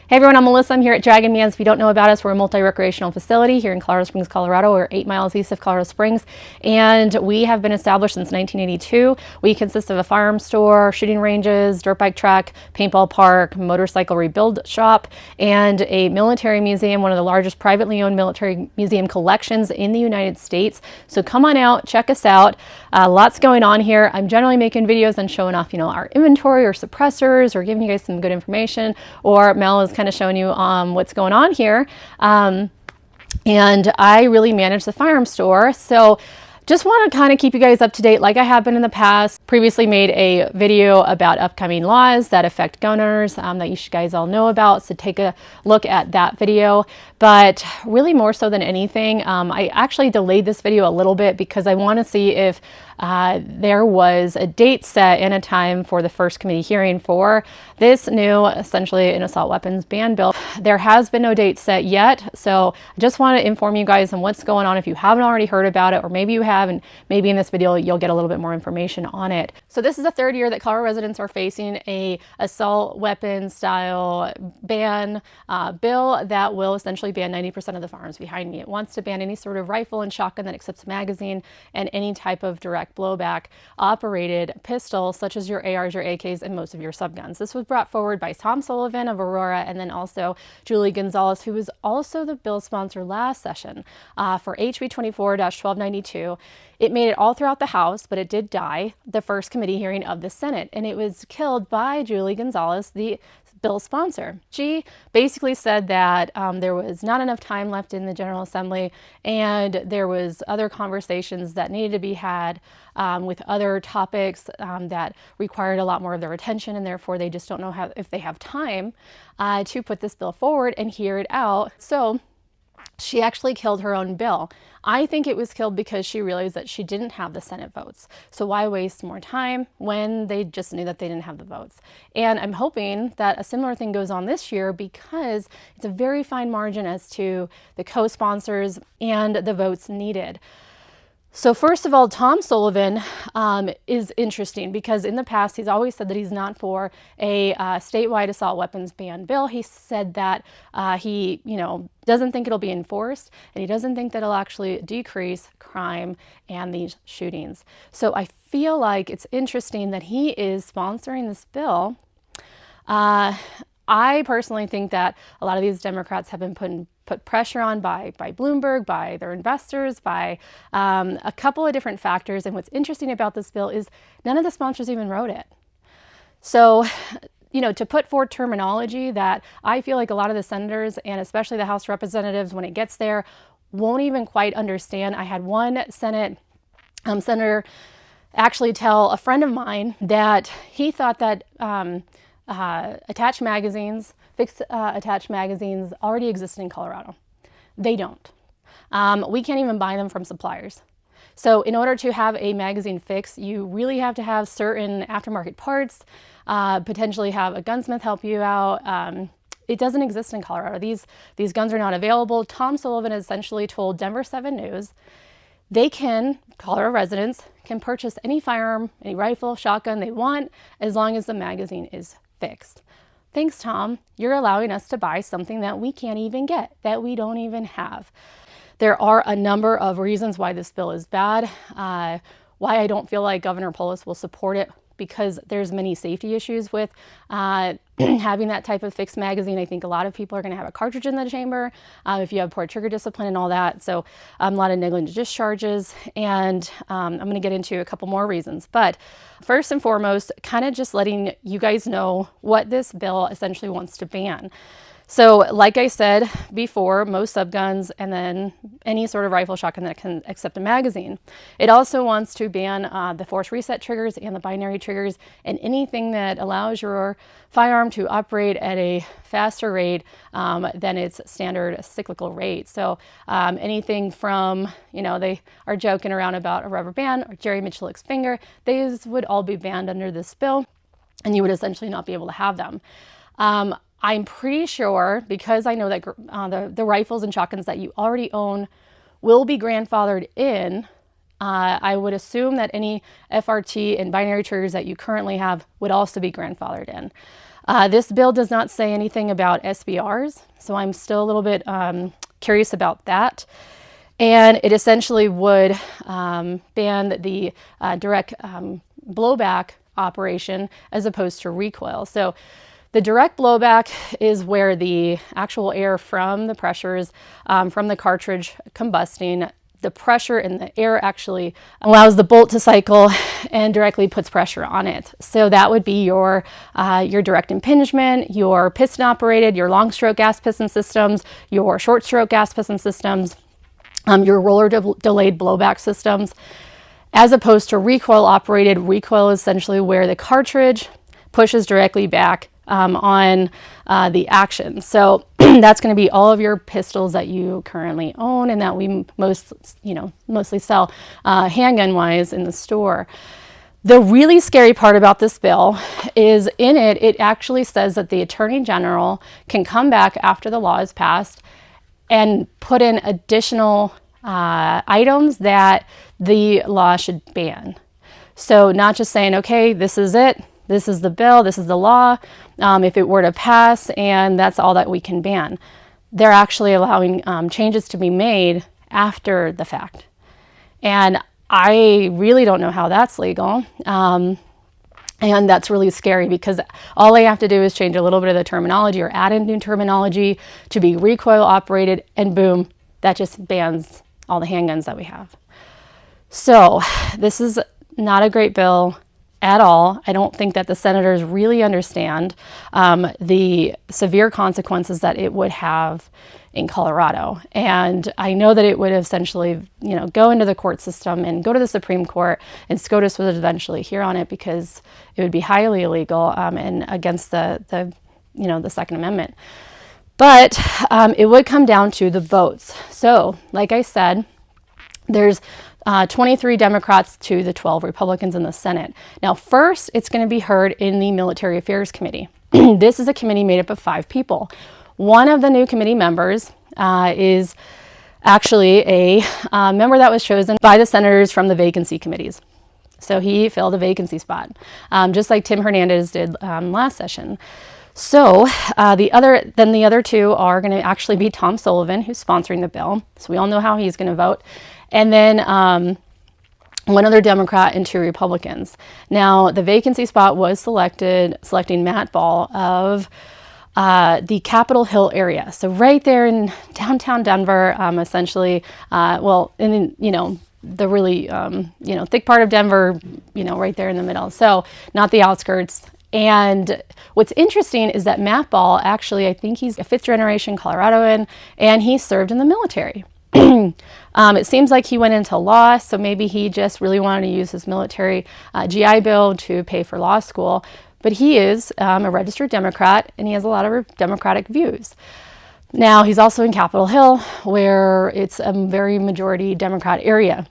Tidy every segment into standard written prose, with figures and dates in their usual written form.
Hey everyone, I'm Melissa. I'm here at Dragon Man's. If you don't know about us, we're a multi-recreational facility here in Colorado Springs, Colorado. We're 8 miles east of Colorado Springs, and we have been established since 1982. We consist of a firearms store, shooting ranges, dirt bike track, paintball park, motorcycle rebuild shop, and a military museum, one of the largest privately owned military museum collections in the United States. So come on out, check us out. Lots going on here. I'm generally making videos and showing off, our inventory or suppressors, or giving you guys some good information, or Mel is kind of showing you what's going on here. And I really manage the firearms store. So just want to kind of keep you guys up to date like I have been in the past. Previously made a video about upcoming laws that affect gun owners that you guys all know about. So take a look at that video. But really more so than anything, I actually delayed this video a little bit because I want to see if there was a date set and a time for the first committee hearing for this new, essentially an assault weapons ban bill. There has been no date set yet, so I just want to inform you guys on what's going on if you haven't already heard about it, or maybe you have, and maybe in this video you'll get a little bit more information on it. So this is the third year that Colorado residents are facing a assault weapons style ban bill that will essentially ban 90% of the firearms behind me. It wants to ban any sort of rifle and shotgun that accepts a magazine, and any type of direct blowback operated pistol such as your ARs, your AKs, and most of your subguns. This was brought forward by Tom Sullivan of Aurora, and then also Julie Gonzalez, who was also the bill sponsor last session for HB 24-1292. It made it all throughout the House, but it did die the first committee hearing of the Senate, and it was killed by Julie Gonzalez, the bill sponsor. She basically said that there was not enough time left in the General Assembly, and there was other conversations that needed to be had with other topics that required a lot more of their attention, and therefore they just don't know if they have time to put this bill forward and hear it out. So she actually killed her own bill. I think it was killed because she realized that she didn't have the Senate votes. So why waste more time when they just knew that they didn't have the votes? And I'm hoping that a similar thing goes on this year, because it's a very fine margin as to the co-sponsors and the votes needed. So first of all, Tom Sullivan is interesting because in the past he's always said that he's not for a statewide assault weapons ban bill. He said that he, doesn't think it'll be enforced, and he doesn't think that it'll actually decrease crime and these shootings. So I feel like it's interesting that he is sponsoring this bill. I personally think that a lot of these Democrats have been put pressure on by Bloomberg, by their investors, by a couple of different factors. And what's interesting about this bill is none of the sponsors even wrote it. So, to put forward terminology that I feel like a lot of the senators, and especially the House representatives, when it gets there, won't even quite understand. I had one senator actually tell a friend of mine that he thought that attached magazines, fixed attached magazines already exist in Colorado. They don't. We can't even buy them from suppliers. So in order to have a magazine fix, you really have to have certain aftermarket parts, potentially have a gunsmith help you out. It doesn't exist in Colorado. These guns are not available. Tom Sullivan essentially told Denver 7 News Colorado residents can purchase any firearm, any rifle, shotgun they want, as long as the magazine is fixed. Thanks, Tom. You're allowing us to buy something that we can't even get, that we don't even have. There are a number of reasons why this bill is bad, why I don't feel like Governor Polis will support it, because there's many safety issues with having that type of fixed magazine. I think a lot of people are going to have a cartridge in the chamber if you have poor trigger discipline and all that. So a lot of negligent discharges, and I'm going to get into a couple more reasons. But first and foremost, kind of just letting you guys know what this bill essentially wants to ban. So like I said before, most subguns, and then any sort of rifle, shotgun that can accept a magazine. It also wants to ban the force reset triggers and the binary triggers, and anything that allows your firearm to operate at a faster rate than its standard cyclical rate. So anything from, they are joking around about a rubber band or Jerry Michelik's finger, these would all be banned under this bill, and you would essentially not be able to have them. I'm pretty sure, because I know that the rifles and shotguns that you already own will be grandfathered in. I would assume that any FRT and binary triggers that you currently have would also be grandfathered in. This bill does not say anything about SBRs, so I'm still a little bit curious about that. And it essentially would ban the direct blowback operation as opposed to recoil. So the direct blowback is where the actual air from the pressures from the cartridge combusting, the pressure in the air actually allows the bolt to cycle and directly puts pressure on it. So that would be your direct impingement, your piston operated, your long stroke gas piston systems, your short stroke gas piston systems, your roller delayed blowback systems, as opposed to recoil operated. Recoil is essentially where the cartridge pushes directly back on the action. So that's going to be all of your pistols that you currently own and that we mostly sell handgun wise in the store. The really scary part about this bill is in it, it actually says that the Attorney General can come back after the law is passed and put in additional items that the law should ban. So not just saying, okay, this is it, this is the bill, this is the law, if it were to pass, and that's all that we can ban. They're actually allowing changes to be made after the fact. And I really don't know how that's legal. And that's really scary because all they have to do is change a little bit of the terminology or add in new terminology to be recoil operated, and boom, that just bans all the handguns that we have. So this is not a great bill at all. I don't think that the senators really understand the severe consequences that it would have in Colorado. And I know that it would essentially, go into the court system and go to the Supreme Court, and SCOTUS would eventually hear on it because it would be highly illegal and against the Second Amendment. But it would come down to the votes. So, like I said, there's 23 Democrats to the 12 Republicans in the Senate. Now, first, it's going to be heard in the Military Affairs Committee. This is a committee made up of 5 people. One of the new committee members is actually a member that was chosen by the senators from the vacancy committees. So he filled a vacancy spot, just like Tim Hernandez did last session. So the other 2 are going to actually be Tom Sullivan, who's sponsoring the bill. So we all know how he's going to vote. And then one other Democrat and 2 Republicans. Now, the vacancy spot was selecting Matt Ball of the Capitol Hill area. So right there in downtown Denver, essentially, the really, thick part of Denver, right there in the middle. So not the outskirts. And what's interesting is that Matt Ball, actually, I think he's a 5th generation Coloradoan, and he served in the military. It seems like he went into law, so maybe he just really wanted to use his military GI Bill to pay for law school. But he is a registered Democrat, and he has a lot of Democratic views. Now, he's also in Capitol Hill, where it's a very majority Democrat area,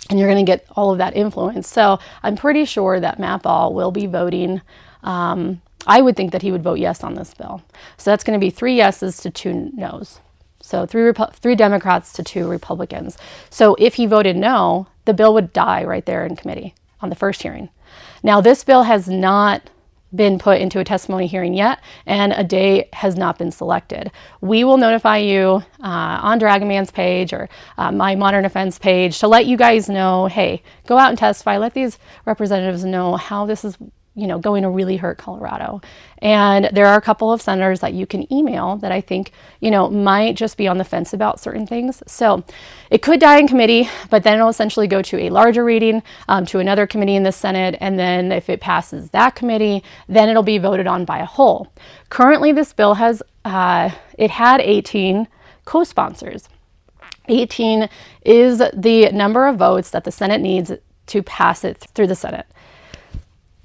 and you're going to get all of that influence. So I'm pretty sure that Matt Ball will be voting. I would think that he would vote yes on this bill. So that's going to be 3 yeses to 2 noes. So 3 Democrats to 2 Republicans. So if he voted no, the bill would die right there in committee on the first hearing. Now, this bill has not been put into a testimony hearing yet, and a day has not been selected. We will notify you on Dragon Man's page or my Modern Defense page to let you guys know, hey, go out and testify. Let these representatives know how this is going to really hurt Colorado. And there are a couple of senators that you can email that I think, might just be on the fence about certain things. So it could die in committee, but then it'll essentially go to a larger reading to another committee in the Senate. And then if it passes that committee, then it'll be voted on by a whole. Currently, this bill had 18 co-sponsors. 18 is the number of votes that the Senate needs to pass it through the Senate.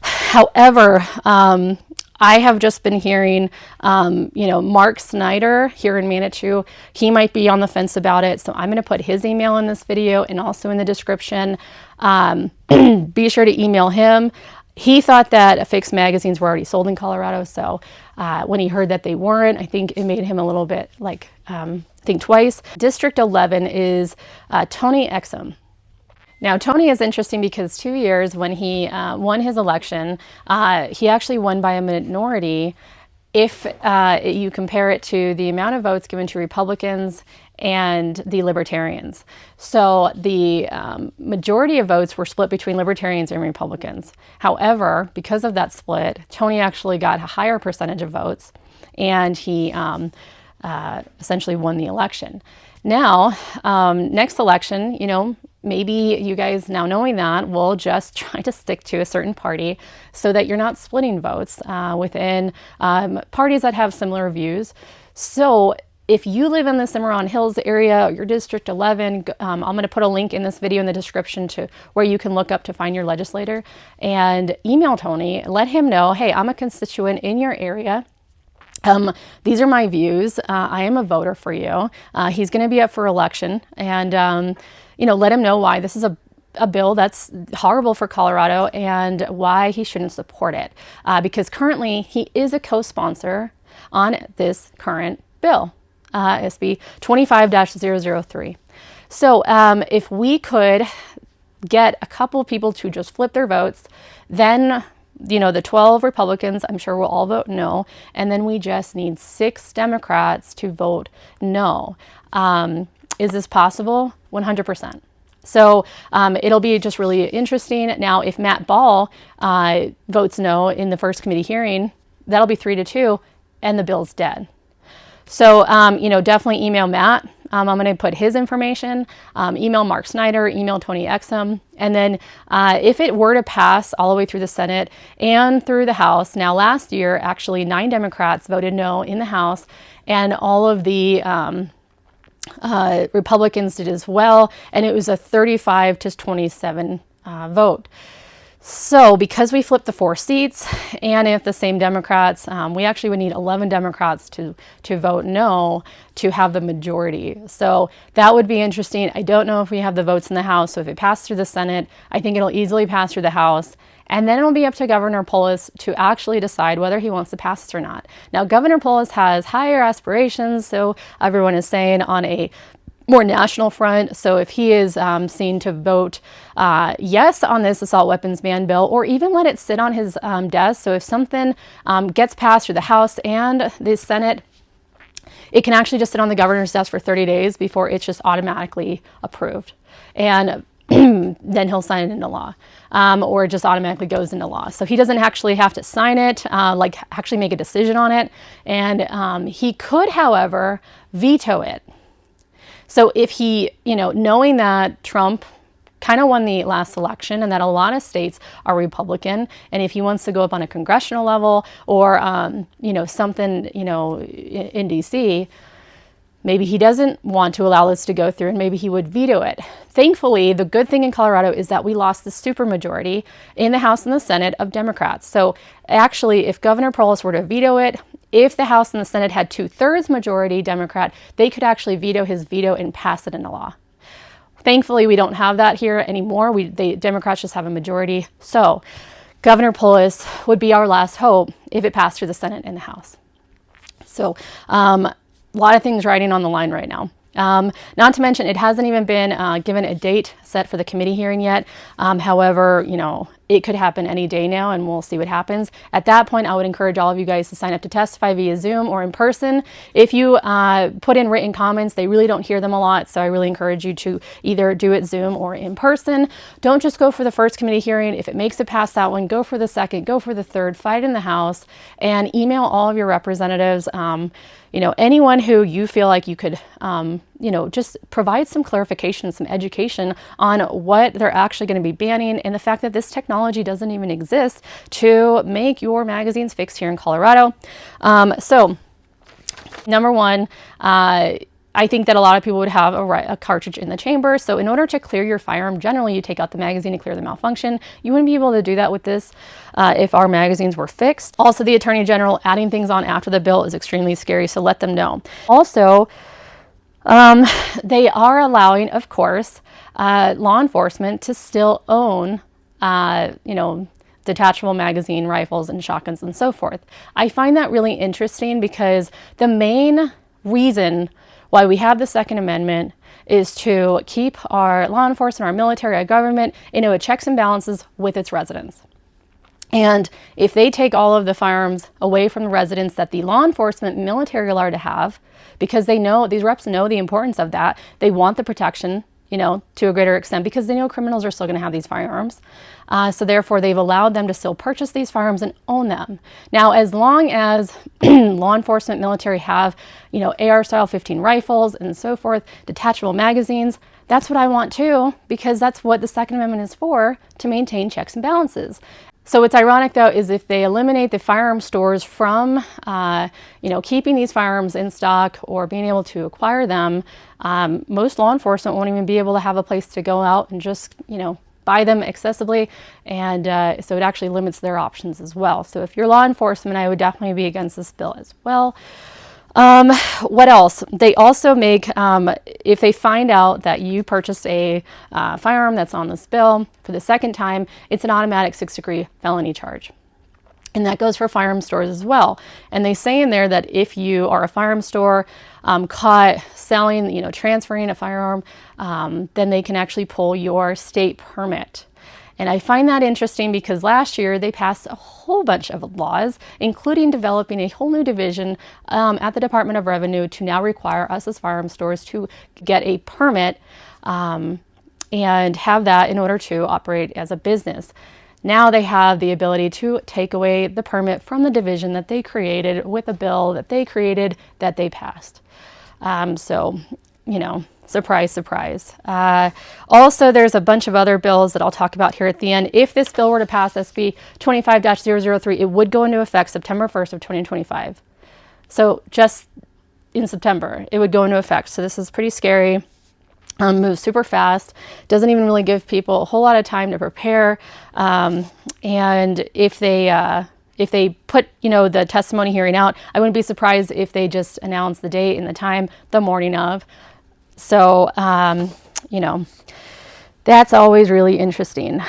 However, I have just been hearing, Mark Snyder here in Manitou, he might be on the fence about it. So I'm going to put his email in this video and also in the description. Be sure to email him. He thought that affixed magazines were already sold in Colorado. So when he heard that they weren't, I think it made him a little bit think twice. District 11 is Tony Exum. Now, Tony is interesting because 2 years when he won his election, he actually won by a minority if you compare it to the amount of votes given to Republicans and the Libertarians. So the majority of votes were split between Libertarians and Republicans. However, because of that split, Tony actually got a higher percentage of votes, and he essentially won the election. Now, next election, maybe you guys, now knowing that, will just try to stick to a certain party so that you're not splitting votes within parties that have similar views. So if you live in the Cimarron Hills area, or your District 11, I'm going to put a link in this video in the description to where you can look up to find your legislator, and email Tony, let him know, hey, I'm a constituent in your area. These are my views. I am a voter for you. He's going to be up for election, and let him know why this is a bill that's horrible for Colorado and why he shouldn't support it. Because currently he is a co-sponsor on this current bill, SB 25-003. So if we could get a couple of people to just flip their votes, then the 12 Republicans, I'm sure, will all vote no. And then we just need 6 Democrats to vote no. Is this possible? 100%. So it'll be just really interesting. Now, if Matt Ball votes no in the first committee hearing, that'll be 3-2, and the bill's dead. So, definitely email Matt. I'm going to put his information, email Mark Snyder, email Tony Exum. And then if it were to pass all the way through the Senate and through the House, now last year, actually 9 Democrats voted no in the House, and all of the Republicans did as well. And it was a 35-27 vote. So because we flipped the 4 seats, and if the same Democrats, we actually would need 11 Democrats to vote no to have the majority. So that would be interesting. I don't know if we have the votes in the House. So if it passed through the Senate, I think it'll easily pass through the House. And then it'll be up to Governor Polis to actually decide whether he wants to pass this or not. Now, Governor Polis has higher aspirations, so everyone is saying, on a more national front. So if he is seen to vote yes on this assault weapons ban bill, or even let it sit on his desk, so if something gets passed through the House and the Senate, it can actually just sit on the governor's desk for 30 days before it's just automatically approved. And then he'll sign it into law, or it just automatically goes into law. So he doesn't actually have to sign it, actually make a decision on it. And he could, however, veto it. So if he, knowing that Trump kind of won the last election and that a lot of states are Republican, and if he wants to go up on a congressional level or, something, in DC, maybe he doesn't want to allow this to go through, and maybe he would veto it. Thankfully, the good thing in Colorado is that we lost the supermajority in the House and the Senate of Democrats. So actually, if Governor Polis were to veto it, if the House and the Senate had 2/3 majority Democrat, they could actually veto his veto and pass it into law. Thankfully, we don't have that here anymore. The Democrats just have a majority. So Governor Polis would be our last hope if it passed through the Senate and the House. So a lot of things riding on the line right now. Not to mention, it hasn't even been given a date set for the committee hearing yet. However, it could happen any day now, and we'll see what happens. At that point, I would encourage all of you guys to sign up to testify via Zoom or in person. If you put in written comments, they really don't hear them a lot, so I really encourage you to either do it Zoom or in person. Don't just go for the first committee hearing. If it makes it past that one, go for the second, go for the third, fight in the House, and email all of your representatives. Anyone who you feel like you could, just provide some clarification, some education on what they're actually going to be banning, and the fact that this technology doesn't even exist to make your magazines fixed here in Colorado. So, number one, I think that a lot of people would have a cartridge in the chamber. So in order to clear your firearm, generally you take out the magazine to clear the malfunction. You wouldn't be able to do that with this if our magazines were fixed. Also, the Attorney General adding things on after the bill is extremely scary, so let them know. Also, they are allowing, of course, law enforcement to still own, detachable magazine rifles and shotguns and so forth. I find that really interesting because the main reason why we have the Second Amendment is to keep our law enforcement, our military, our government, a checks and balances with its residents. And if they take all of the firearms away from the residents that the law enforcement and military are to have, because they know, these reps know the importance of that, they want the protection, to a greater extent, because they know criminals are still going to have these firearms. So therefore, they've allowed them to still purchase these firearms and own them. Now, as long as law enforcement, military have, AR-style 15 rifles and so forth, detachable magazines, that's what I want too, because that's what the Second Amendment is for, to maintain checks and balances. So what's ironic, though, is if they eliminate the firearm stores from, keeping these firearms in stock or being able to acquire them, most law enforcement won't even be able to have a place to go out and just, buy them accessibly. And so it actually limits their options as well. So if you're law enforcement, I would definitely be against this bill as well. What else? They also make, if they find out that you purchased a firearm that's on this bill for the second time, it's an automatic 6th-degree felony charge. And that goes for firearm stores as well. And they say in there that if you are a firearm store caught selling, transferring a firearm, then they can actually pull your state permit. And I find that interesting because last year they passed a whole bunch of laws, including developing a whole new division at the Department of Revenue to now require us as firearm stores to get a permit and have that in order to operate as a business. Now they have the ability to take away the permit from the division that they created with a bill that they created that they passed. Surprise, surprise. Also, there's a bunch of other bills that I'll talk about here at the end. If this bill were to pass, SB 25-003, it would go into effect September 1st of 2025. So just in September, it would go into effect. So this is pretty scary. Moves super fast. Doesn't even really give people a whole lot of time to prepare. And if they put, the testimony hearing out, I wouldn't be surprised if they just announce the date and the time the morning of. So, that's always really interesting.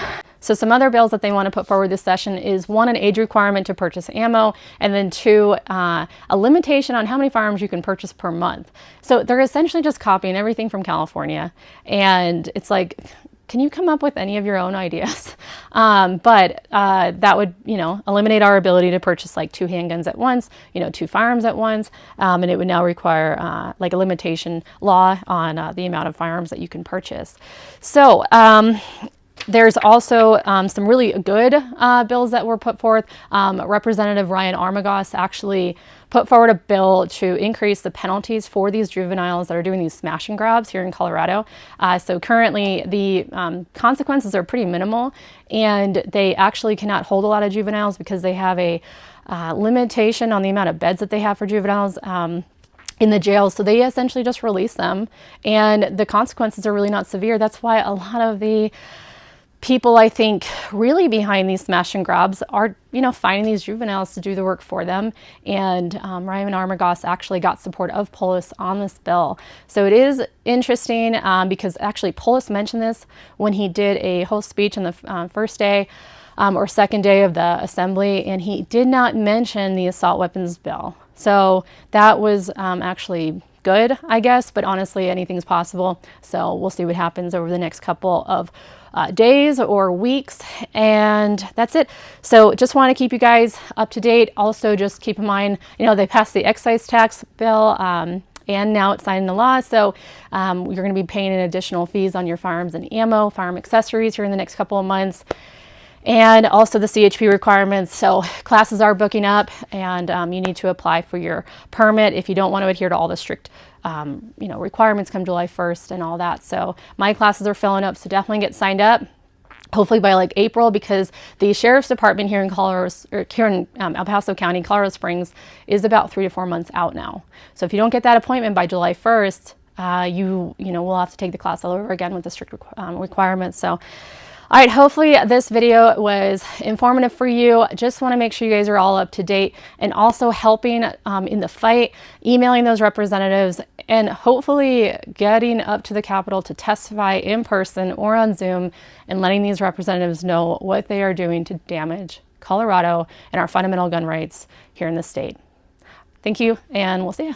So some other bills that they want to put forward this session is 1, an age requirement to purchase ammo, and then 2, a limitation on how many firearms you can purchase per month. So they're essentially just copying everything from California. And it's like, can you come up with any of your own ideas? But that would, eliminate our ability to purchase like 2 handguns at once, 2 firearms at once. And it would now require like a limitation law on the amount of firearms that you can purchase. So there's also some really good bills that were put forth. Representative Ryan Armagos actually put forward a bill to increase the penalties for these juveniles that are doing these smash and grabs here in Colorado. So currently the consequences are pretty minimal, and they actually cannot hold a lot of juveniles because they have a limitation on the amount of beds that they have for juveniles in the jails. So they essentially just release them, and the consequences are really not severe. That's why a lot of the people, I think, really behind these smash and grabs are, finding these juveniles to do the work for them. And Ryan Armagos actually got support of Polis on this bill. So it is interesting because actually Polis mentioned this when he did a whole speech on the first day or second day of the assembly, and he did not mention the assault weapons bill. So that was actually good, I guess, but honestly, anything's possible. So we'll see what happens over the next couple of days or weeks, and that's it. So just want to keep you guys up to date. Also, just keep in mind, they passed the excise tax bill, and now it's signed into law. So you're going to be paying an additional fees on your firearms and ammo, firearm accessories here in the next couple of months. And also the CHP requirements. So classes are booking up, and you need to apply for your permit if you don't want to adhere to all the strict requirements come July 1st and all that. So my classes are filling up, so definitely get signed up. Hopefully by like April, because the sheriff's department here in El Paso County, Colorado Springs, is about 3 to 4 months out now. So if you don't get that appointment by July 1st, you will have to take the class all over again with the strict requirements. So all right, hopefully this video was informative for you. Just want to make sure you guys are all up to date, and also helping in the fight, emailing those representatives, and hopefully getting up to the Capitol to testify in person or on Zoom, and letting these representatives know what they are doing to damage Colorado and our fundamental gun rights here in the state. Thank you, and we'll see you.